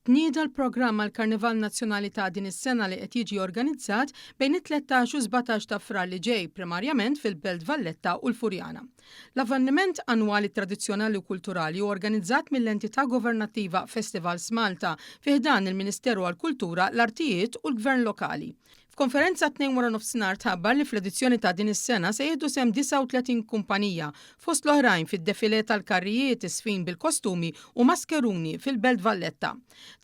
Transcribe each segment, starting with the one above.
Tnieda l-programm għal Karnival Nazzjonali ta' din is-sena li qed jiġi organizzat bejn it-13 u 17 ta' frar li ġej primarjament fil-Belt Valletta u l-Furjana. L-avveniment annwali tradizzjonali u kulturali u organizzat mill-entità governattiva Festivals Malta fih dan il-Ministeru għall-Kultura, l-Artijiet u l-Gvern Lokali. F'konferenza 2:00 tħabbar li fl-edizzjoni ta' din is-sena se jieħdu sem 39 kumpanija fost l-oħrajn fid-defilé tal-karrijiet isfin bil-kostumi u maskeruni fil-Belt Valletta.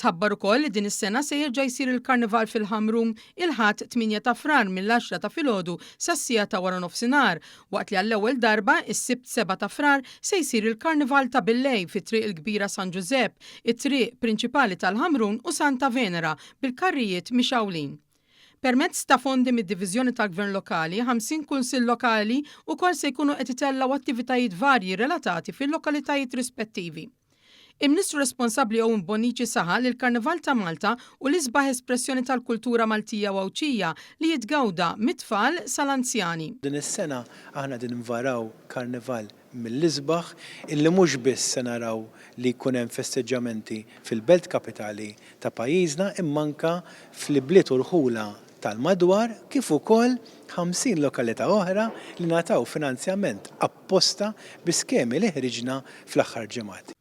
Tħabbar ukoll li din is-sena se jerġa' jsir il-Karnival fil-Ħamrum il-ħadd 8 ta' frar mill-10 ta' filgħodu sas-sija ta' wara nofsinhar, waqt li għall-ewwel darba is-Sibt 7 ta' frar se jsir il-Karnival ta' Billej fit-Triq il-Kbira San Giuseppe, it-triq prinċipali tal-Ħamrun u Santa Venera bil-karrijiet mixawlin. Permezz ta' fondi mid-Diviżjoni tal-Gvern Lokali, 50 kunsill lokali wkoll se jkunu qed itellaw attivitajiet varji relatati fil-lokalitajiet rispettivi. Il-Ministru responsabbli Owen Bonnici saħa li l-Karnival ta' Malta u l-isbaħ espressjoni tal-kultura Maltija u Awċija li jitgawda mit-tfal sal-anzjani. Din is-sena aħna din nvaraw karnival mill-isbaħ illi mhux biss se naraw li jkun hemm festeġġamenti fil-belt kapitali ta' pajjiżna imma anke fl-bliet u rħula tal-madwar kif ukoll 50 lokalità oħra li nataw finanzjament apposta bi skemi li ħriġna fl-aħħar ġimgħat.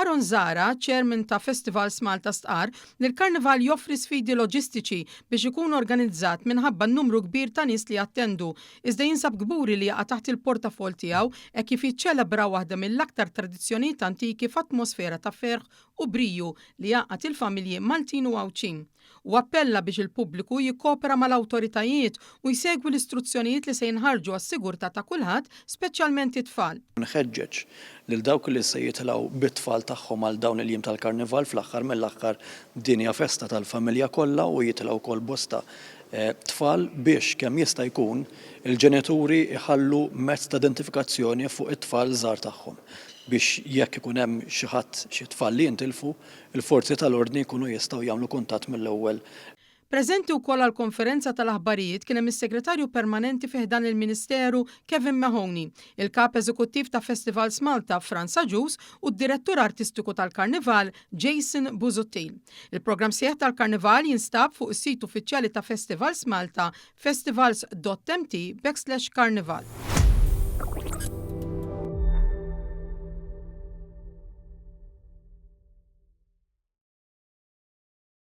Aron Zara, chairman ta' Festivals Malta stqar li l-Karnival joffri sfidi loġistiċi biex ikun organizzat minħabba n-numru kbir ta' nies li attendu, iżda jinsab gburi li jaqa' taħt il-portafol tiegħu hekk kif jiċċelebra waħda mill-aktar tradizzjonijiet antiki f'atmosfera ta' ferħ u briju li jaqgħat il-familji Maltin u Awċin. U appella biex il-pubbliku jikkopera mal-awtoritajiet u jsegwi l-istruzzjonijiet li se jinħarġu għas-sigurtà ta' kulħadd, speċjalment it-tfal. Nħeġġeġ lil dawk li se jitilgħu bit-tfal tagħhom għal dawn il-jiem tal-Karnival fl-aħħar mill-aħħar din hija festa tal-familja kollha u jitilgħu wkoll bosta tfal biex kemm jista' jkun il-ġenituri jħallu mezz ta' identifikazzjoni fuq it-tfal żgħar tagħhom biex jekk ikun hemm xi ħadd xi tfal li jintilfu, il-forzi tal-ordni jkunu jistgħu jagħmlu kuntatt mill-ewwel. Preżenti wkoll għall-konferenza tal-aħbarijiet kien hemm is-Segretarju Permanenti fih dan il-Ministeru Kevin Mahoney, il-Kap Eżekuttiv ta' Festivals Malta Franz Agius u d-Direttur Artistiku tal-Karnival Jason Busuttil. Il-programm sieħ tal-Karnival jinstab fuq is-sit uffiċjali ta' Festivals Malta festivals.mt/Karnival.